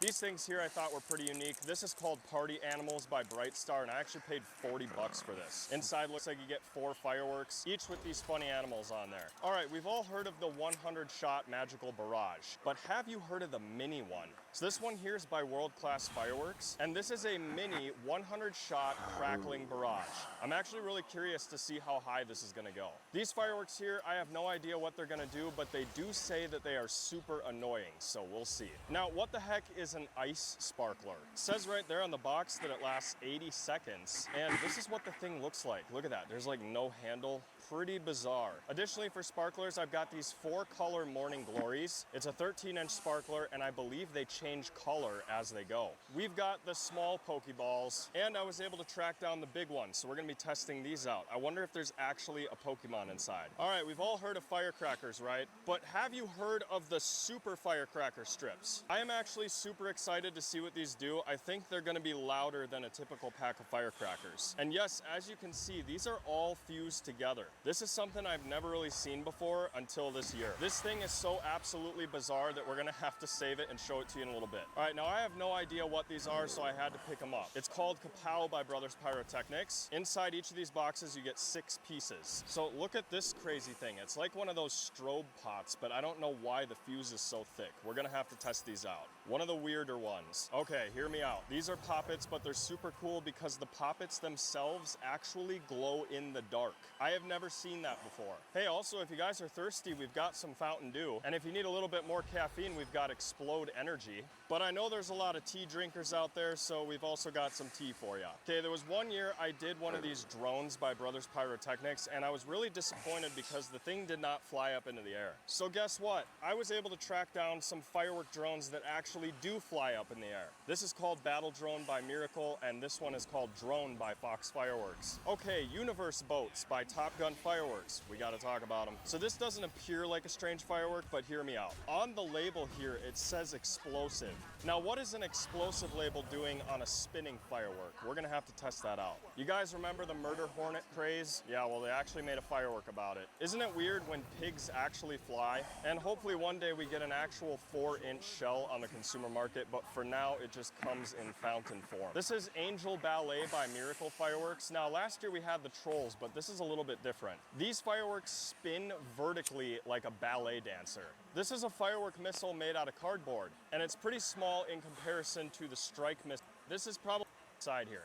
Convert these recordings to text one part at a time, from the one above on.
These things here I thought were pretty unique. This is called Party Animals by Brightstar, and I actually paid 40 bucks for this. Inside looks like you get 4 fireworks, each with these funny animals on there. All right, we've all heard of the 100-shot magical barrage, but have you heard of the mini one? So this one here is by World Class Fireworks, and this is a mini 100-shot crackling barrage. I'm actually really curious to see how high this is gonna go. These fireworks here, I have no idea what they're gonna do, but they do say that they are super annoying, so we'll see. Now, what the heck is an ice sparkler? It says right there on the box that it lasts 80 seconds, and this is what the thing looks like. Look at that, there's like no handle. Pretty bizarre. Additionally, for sparklers, I've got these 4-color Morning Glories. It's a 13-inch sparkler, and I believe they change color as they go. We've got the small Pokeballs, and I was able to track down the big ones, so we're gonna be testing these out. I wonder if there's actually a Pokemon inside. All right, we've all heard of firecrackers, right? But have you heard of the super firecracker strips? I am actually super excited to see what these do. I think they're gonna be louder than a typical pack of firecrackers. And yes, as you can see, these are all fused together. This is something I've never really seen before until this year. This thing is so absolutely bizarre that we're gonna have to save it and show it to you in a little bit. All right, now I have no idea what these are, so I had to pick them up. It's called Kapow by Brothers Pyrotechnics. Inside each of these boxes, you get 6 pieces. So look at this crazy thing. It's like one of those strobe pots, but I don't know why the fuse is so thick. We're gonna have to test these out. One of the weirder ones. Okay, hear me out. These are poppets, but they're super cool because the poppets themselves actually glow in the dark. I have never seen that before. Hey, also, if you guys are thirsty, we've got some Fountain Dew. And if you need a little bit more caffeine, we've got Explode Energy. But I know there's a lot of tea drinkers out there, so we've also got some tea for you. Okay, there was one year I did one of these drones by Brothers Pyrotechnics, and I was really disappointed because the thing did not fly up into the air. So guess what? I was able to track down some firework drones that actually do fly up in the air. This is called Battle Drone by Miracle, and this one is called Drone by Fox Fireworks. Okay, Universe Boats by Top Gun Fireworks. We gotta talk about them. So this doesn't appear like a strange firework, but hear me out. On the label here, it says explosive. Now, what is an explosive label doing on a spinning firework? We're gonna have to test that out. You guys remember the murder hornet craze? Yeah, well, they actually made a firework about it. Isn't it weird when pigs actually fly? And hopefully one day we get an actual 4-inch shell on the consumer market, but for now, it just comes in fountain form. This is Angel Ballet by Miracle Fireworks. Now, last year we had the Trolls, but this is a little bit different. These fireworks spin vertically like a ballet dancer. This is a firework missile made out of cardboard, and it's pretty small in comparison to the Strike missile. This is probably side here.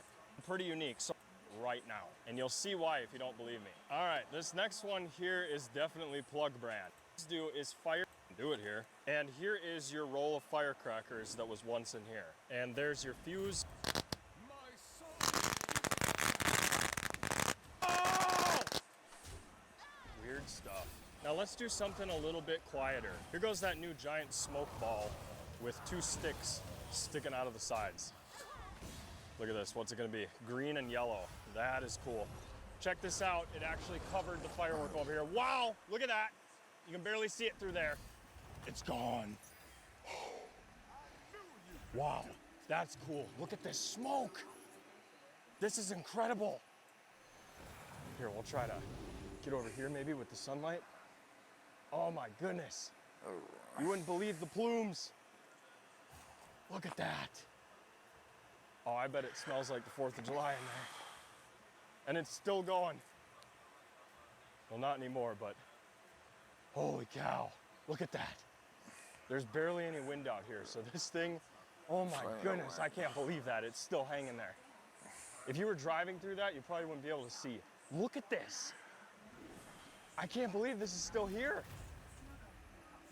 Pretty unique. So right now, and you'll see why if you don't believe me. All right, this next one here is definitely plug brand. What do is fire. Do it here. And here is your roll of firecrackers that was once in here. And there's your fuse. Oh! Weird stuff. Now let's do something a little bit quieter. Here goes that new giant smoke ball with 2 sticks sticking out of the sides. Look at this, what's it gonna be? Green and yellow, that is cool. Check this out, it actually covered the firework over here. Wow, look at that. You can barely see it through there. It's gone. Wow, that's cool. Look at this smoke. This is incredible. Here, we'll try to get over here maybe with the sunlight. Oh my goodness. You wouldn't believe the plumes. Look at that. Oh, I bet it smells like the 4th of July in there. And it's still going. Well, not anymore, but holy cow. Look at that. There's barely any wind out here, so this thing, oh my goodness, I can't believe that. It's still hanging there. If you were driving through that, you probably wouldn't be able to see. Look at this. I can't believe this is still here.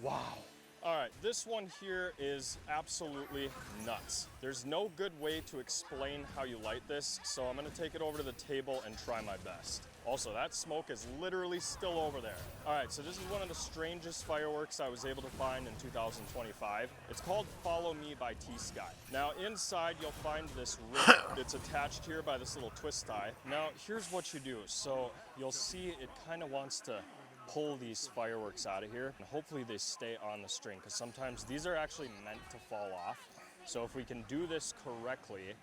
Wow. All right, this one here is absolutely nuts. There's no good way to explain how you light this, so I'm gonna take it over to the table and try my best. Also, that smoke is literally still over there. All right, so this is one of the strangest fireworks I was able to find in 2025. It's called Follow Me by T-Sky. Now, inside you'll find this ribbon. It's attached here by this little twist tie. Now, here's what you do. So you'll see it kind of wants to pull these fireworks out of here, and hopefully they stay on the string, because sometimes these are actually meant to fall off. So if we can do this correctly,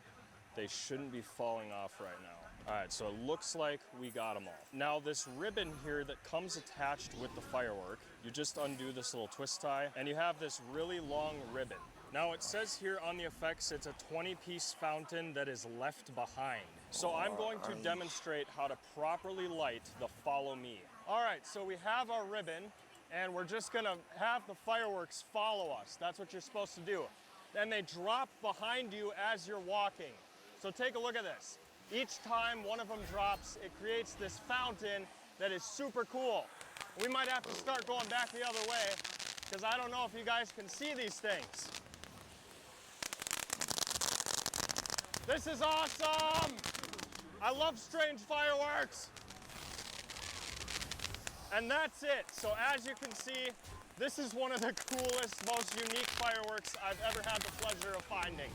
they shouldn't be falling off right now. All right, so it looks like we got them all. Now this ribbon here that comes attached with the firework, you just undo this little twist tie, and you have this really long ribbon. Now it says here on the effects, it's a 20-piece fountain that is left behind. So I'm going to demonstrate how to properly light the follow me. All right, so we have our ribbon and we're just gonna have the fireworks follow us. That's what you're supposed to do. Then they drop behind you as you're walking. So take a look at this. Each time one of them drops, it creates this fountain that is super cool. We might have to start going back the other way because I don't know if you guys can see these things. This is awesome! I love strange fireworks! And that's it. So as you can see, this is one of the coolest, most unique fireworks I've ever had the pleasure of finding.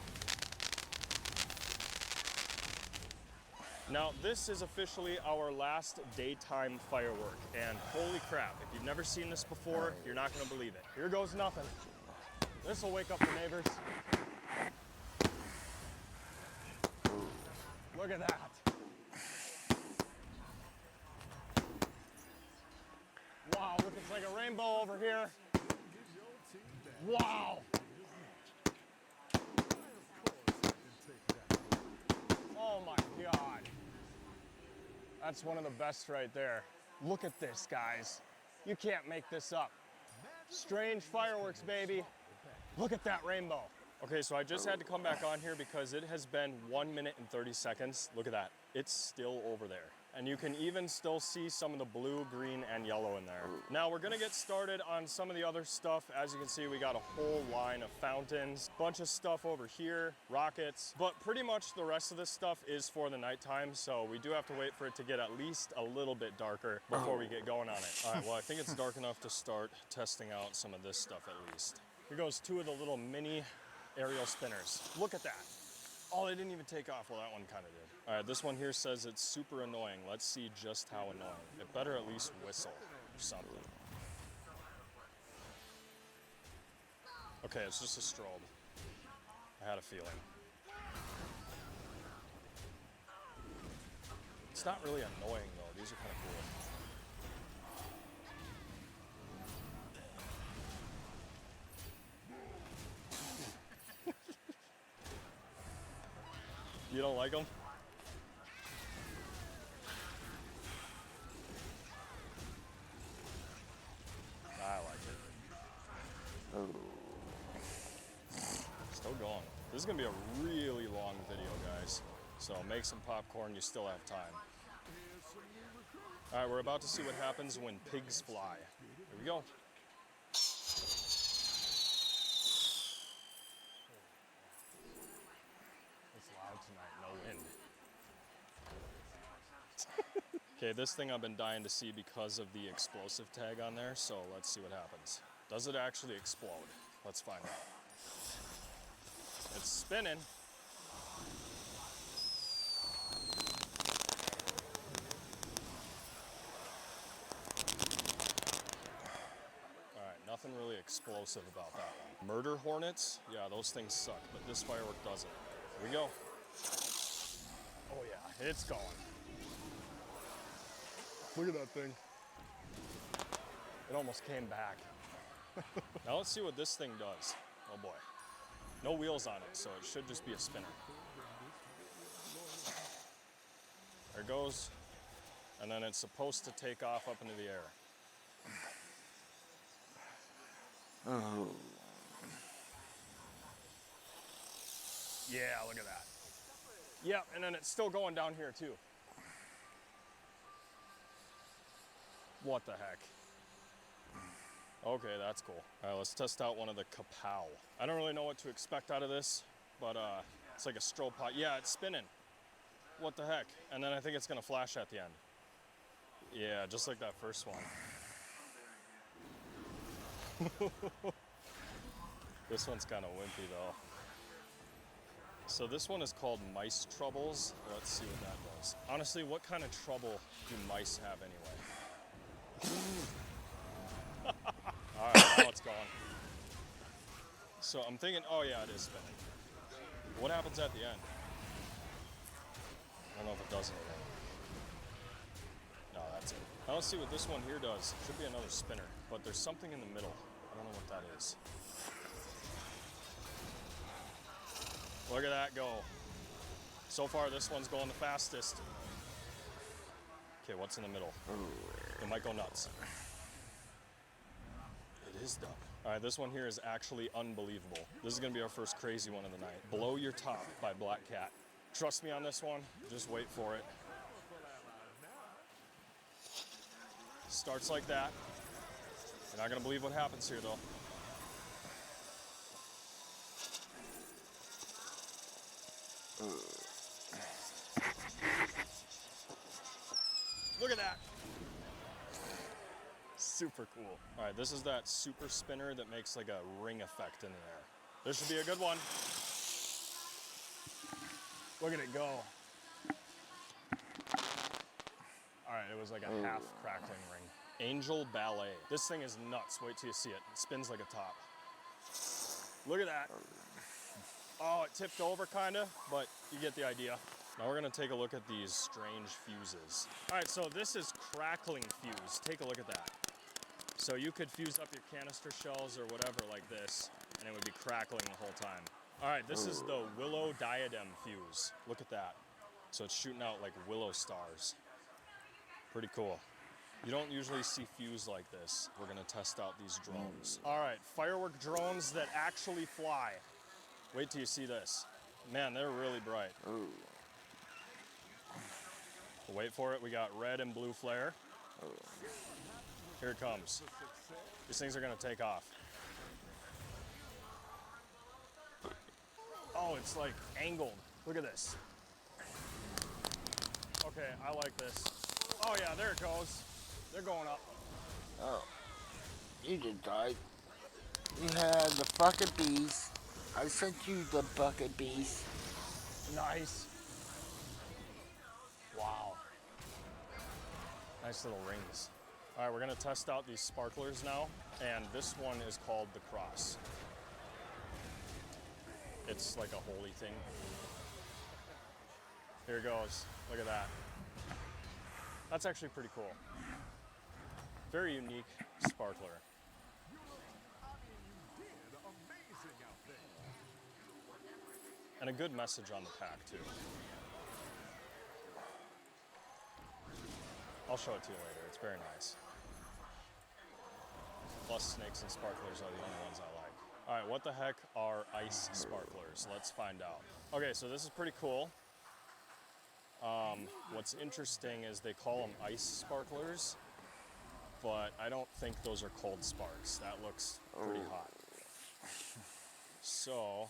Now, this is officially our last daytime firework, and holy crap, if you've never seen this before, you're not gonna believe it. Here goes nothing. This will wake up the neighbors. Look at that. Wow, looks like a rainbow over here. Wow. Oh my God. That's one of the best right there. Look at this, guys. You can't make this up. Strange fireworks, baby. Look at that rainbow. Okay, so I just had to come back on here because it has been 1 minute and 30 seconds. Look at that. It's still over there. And you can even still see some of the blue, green, and yellow in there. Now we're gonna get started on some of the other stuff. As you can see, we got a whole line of fountains, bunch of stuff over here, rockets, but pretty much the rest of this stuff is for the nighttime, so we do have to wait for it to get at least a little bit darker before we get going on it. All right, well, I think it's dark enough to start testing out some of this stuff at least. Here goes two of the little mini aerial spinners. Look at that. Oh, they didn't even take off. Well, that one kind of did. All right, this one here says it's super annoying. Let's see just how annoying. It better at least whistle or something. Okay, it's just a strobe. I had a feeling. It's not really annoying though. These are kind of cool. You don't like them? I like it. Oh. Still going. This is gonna be a really long video, guys. So make some popcorn, you still have time. All right, we're about to see what happens when pigs fly. Here we go. Okay, this thing I've been dying to see because of the explosive tag on there, so let's see what happens. Does it actually explode? Let's find out. It's spinning. All right, nothing really explosive about that one. Murder hornets? Yeah, those things suck, but this firework doesn't. Here we go. Oh yeah, it's going. Look at that thing. It almost came back. Now let's see what this thing does. Oh boy. No wheels on it, so it should just be a spinner. There it goes. And then it's supposed to take off up into the air. Oh. Yeah, look at that. Yep, and then it's still going down here too. What the heck? Okay, that's cool. All right, let's test out one of the kapow. I don't really know what to expect out of this, but it's like a strobe pot. Yeah, it's spinning. What the heck? And then I think it's gonna flash at the end. Yeah, just like that first one. This one's kind of wimpy though. So this one is called mice troubles. Let's see what that does. Honestly, what kind of trouble do mice have anyway? All right, now it's gone. So I'm thinking, oh yeah, it is spinning. What happens at the end? I don't know if it does anything. No, that's it. Now let's see what this one here does. Should be another spinner, but there's something in the middle. I don't know what that is. Look at that go. So far, this one's going the fastest. Okay, what's in the middle? It might go nuts. It is dumb. All right, this one here is actually unbelievable. This is gonna be our first crazy one of the night. Blow Your Top by Black Cat. Trust me on this one, just wait for it. Starts like that. You're not gonna believe what happens here though. Look at that. Super cool. All right, this is that super spinner that makes like a ring effect in the air. This should be a good one. Look at it go. All right, it was like a half crackling ring. Angel Ballet. This thing is nuts. Wait till you see it. It spins like a top. Look at that. Oh, it tipped over kinda, but you get the idea. Now we're gonna take a look at these strange fuses. All right, so this is crackling fuse. Take a look at that. So you could fuse up your canister shells or whatever like this, and it would be crackling the whole time. All right, this is the Willow Diadem fuse. Look at that. So it's shooting out like willow stars. Pretty cool. You don't usually see fuse like this. We're gonna test out these drones. All right, firework drones that actually fly. Wait till you see this. Man, they're really bright. Wait for it, we got red and blue flare. Here it comes. These things are gonna take off. Oh, it's like angled. Look at this. Okay, I like this. Oh yeah, there it goes. They're going up. Oh, you just died. You had the bucket bees. I sent you the bucket bees. Nice. Wow. Nice little rings. All right, we're gonna test out these sparklers now, and this one is called the Cross. It's like a holy thing. Here it goes. Look at that. That's actually pretty cool. Very unique sparkler. And a good message on the pack too. I'll show it to you later, it's very nice. Plus snakes and sparklers are the only ones I like. All right, what the heck are ice sparklers? Let's find out. Okay, so this is pretty cool. What's interesting is they call them ice sparklers, but I don't think those are cold sparks. That looks pretty hot. So,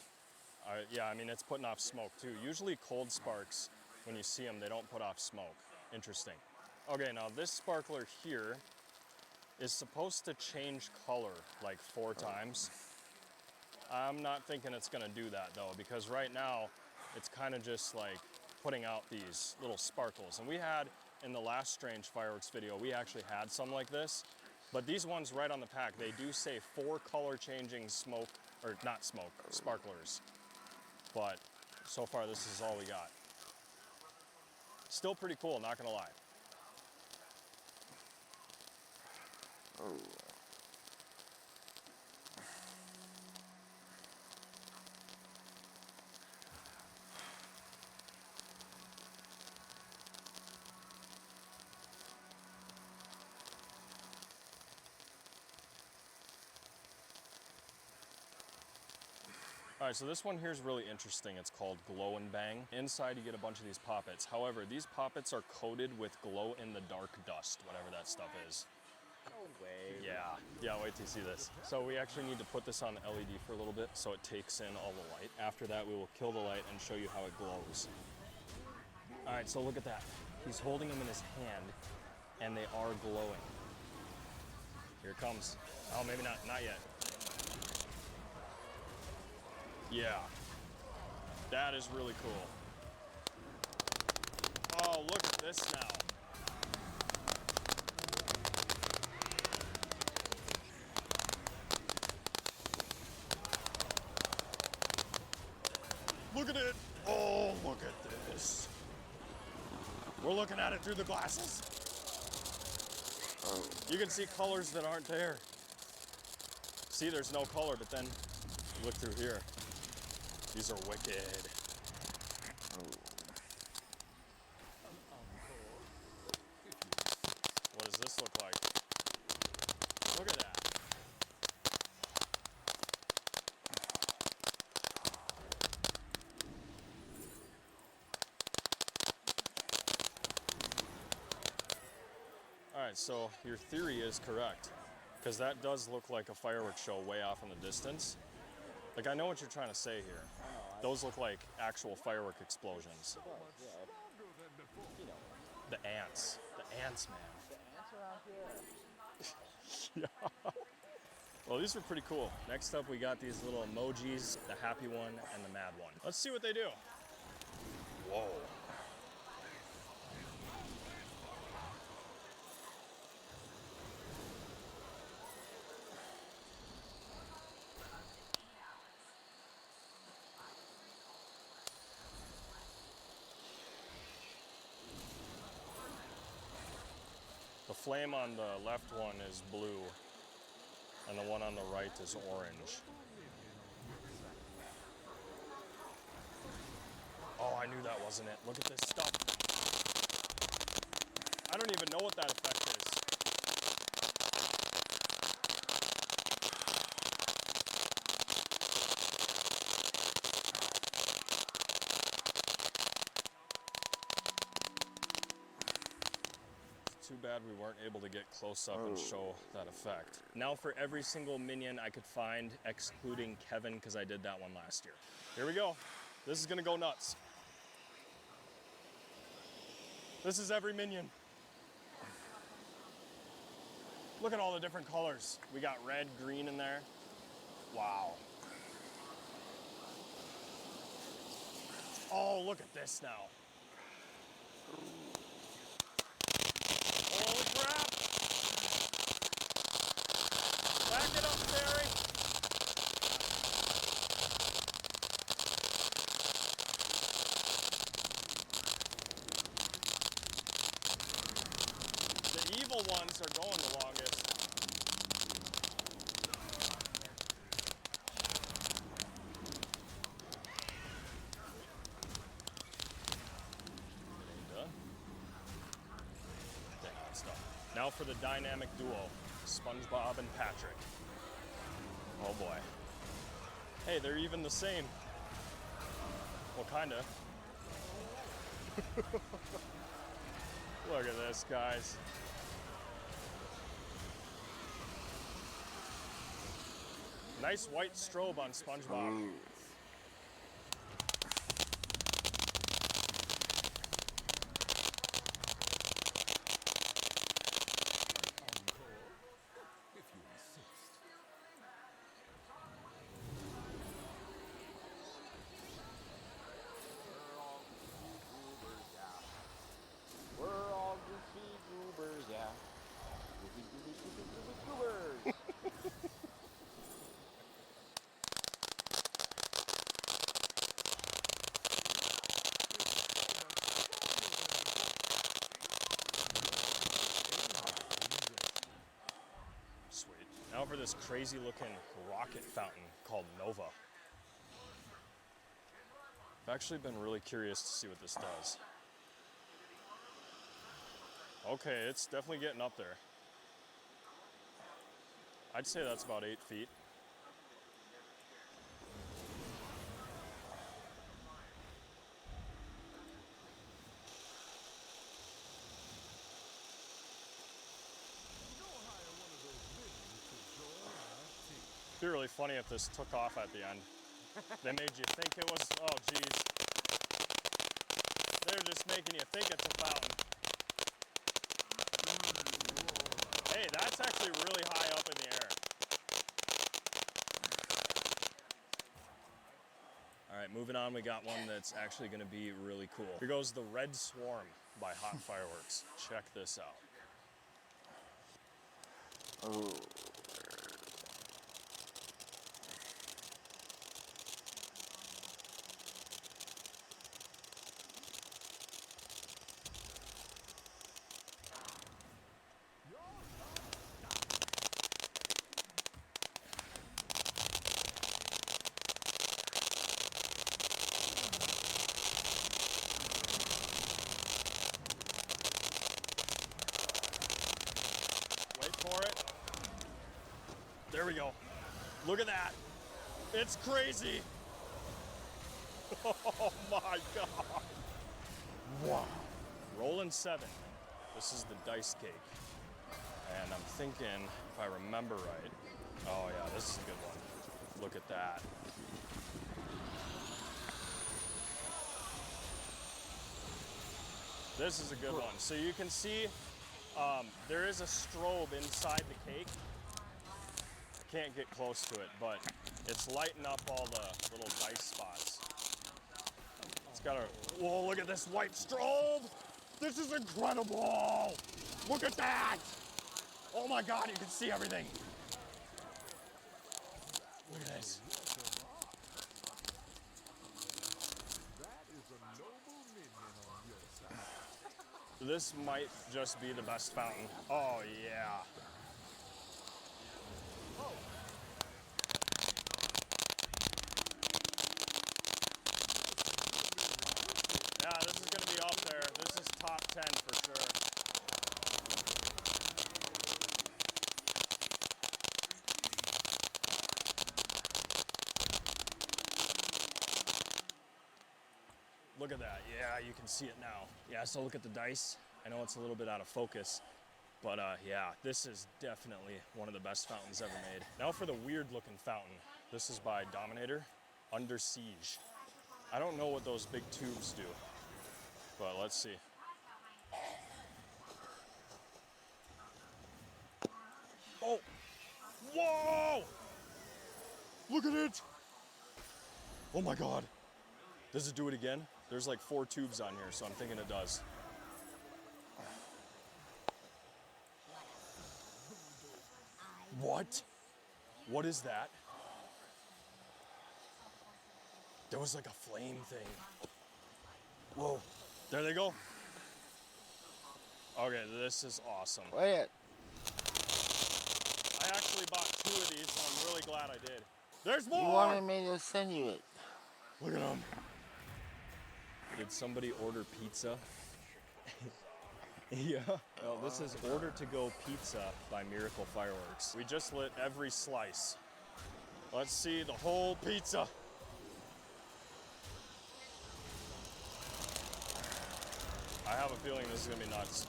yeah, I mean, it's putting off smoke too. Usually cold sparks, when you see them, they don't put off smoke. Interesting. Okay, now this sparkler here is supposed to change color like 4 times. I'm not thinking it's gonna do that though, because right now it's kind of just like putting out these little sparkles. And we had, in the last Strange Fireworks video, we actually had some like this, but these ones right on the pack, they do say 4 color changing smoke, or not smoke, sparklers. But so far this is all we got. Still pretty cool, not gonna lie. All right, so this one here is really interesting. It's called Glow and Bang. Inside you get a bunch of these poppets. However, these poppets are coated with glow-in-the-dark dust, whatever that stuff is. No way. Yeah, wait till you see this. So we actually need to put this on the LED for a little bit so it takes in all the light. After that, we will kill the light and show you how it glows. All right, so look at that. He's holding them in his hand, and they are glowing. Here it comes. Oh, maybe not yet. Yeah, that is really cool. Oh, look at this now. Look at it. Oh, look at this. We're looking at it through the glasses. You can see colors that aren't there. See, there's no color, but then look through here. These are wicked. What does this look like? Look at that. All right, so your theory is correct, because that does look like a fireworks show way off in the distance. Like, I know what you're trying to say here. Those look like actual firework explosions. You know, The ants. The ants, man. the ants around here. Yeah. Well, these were pretty cool. Next up, we got these little emojis, the happy one and the mad one. Let's see what they do. Whoa. The flame on the left one is blue, and the one on the right is orange. Oh, I knew that wasn't it. Look at this stuff. I don't even know what that effect is. Too bad we weren't able to get close up and show that effect. Now for every single minion I could find, excluding Kevin, because I did that one last year. Here we go. This is gonna go nuts. This is every minion. Look at all the different colors. We got red, green in there. Wow. Oh, look at this now. Holy crap! Back it up, Barry. The evil ones are going the longest. Now for the dynamic duo, SpongeBob and Patrick. Oh boy. Hey, they're even the same. Well, kinda. Look at this, guys. Nice white strobe on SpongeBob. Now for this crazy looking rocket fountain called Nova. I've actually been really curious to see what this does. Okay, it's definitely getting up there. I'd say that's about 8 feet. It'd be really funny if this took off at the end. They made you think it was, oh geez. They're just making you think it's a fountain. Hey, that's actually really high up in the air. All right, moving on, we got one that's actually gonna be really cool. Here goes the Red Swarm by Hot Fireworks. Check this out. Oh. we go. Look at that. It's crazy. Oh my God. Wow. Rolling 7. This is the dice cake. And I'm thinking, if I remember right, oh yeah, this is a good one. Look at that. This is a good one. So you can see there is a strobe inside the cake. I can't get close to it, but it's lighting up all the little dice spots. It's got a, whoa, look at this white strobe. This is incredible. Look at that. Oh my God, you can see everything. Look at this. This might just be the best fountain. Oh yeah. Yeah, this is gonna be up there. This is top 10 for sure. Look at that. Yeah, you can see it now. Yeah, so look at the dice. I know it's a little bit out of focus, but yeah, this is definitely one of the best fountains ever made. Now for the weird looking fountain. This is by Dominator, Under Siege. I don't know what those big tubes do, but let's see. Oh, whoa! Look at it! Oh my God. Does it do it again? There's like 4 tubes on here, so I'm thinking it does. What? What is that? There was like a flame thing. Whoa, there they go. Okay, this is awesome. Play it. I actually bought 2 of these, and I'm really glad I did. There's more! You wanted me to send you it. Look at them. Did somebody order pizza? Yeah. Well, this is Order to Go Pizza by Miracle Fireworks. We just lit every slice. Let's see the whole pizza. I have a feeling this is gonna be nuts.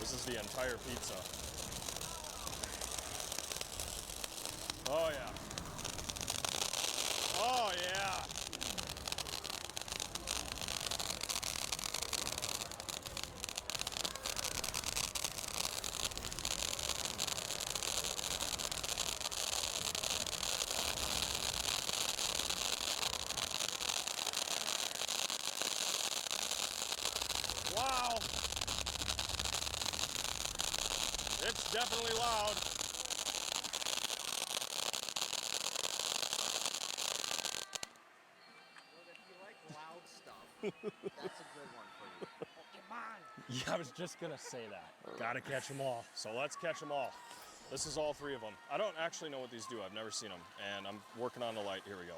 This is the entire pizza. Oh yeah. Oh yeah. Wow. It's definitely loud. That's a good one for you. Come on. Yeah, I was just gonna say that. Gotta catch them all. So let's catch them all. This is all 3 of them. I don't actually know what these do. I've never seen them, and I'm working on the light. Here we go.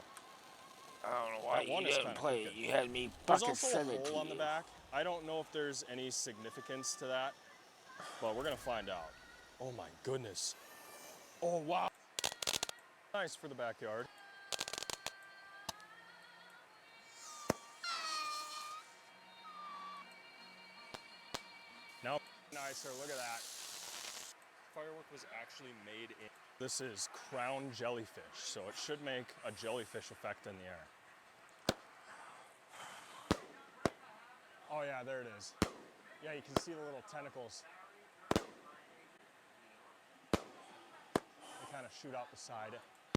I don't know why That one you is didn't kinda play it. crooked. You had me There's fucking also a send it to hole on the you. back. I don't know if there's any significance to that, but we're gonna find out. Oh my goodness. Oh wow. Nice for the backyard. Now nicer, look at that. Firework was actually made in. This is crown jellyfish, so it should make a jellyfish effect in the air. Oh yeah, there it is. Yeah, you can see the little tentacles. They kind of shoot out the side.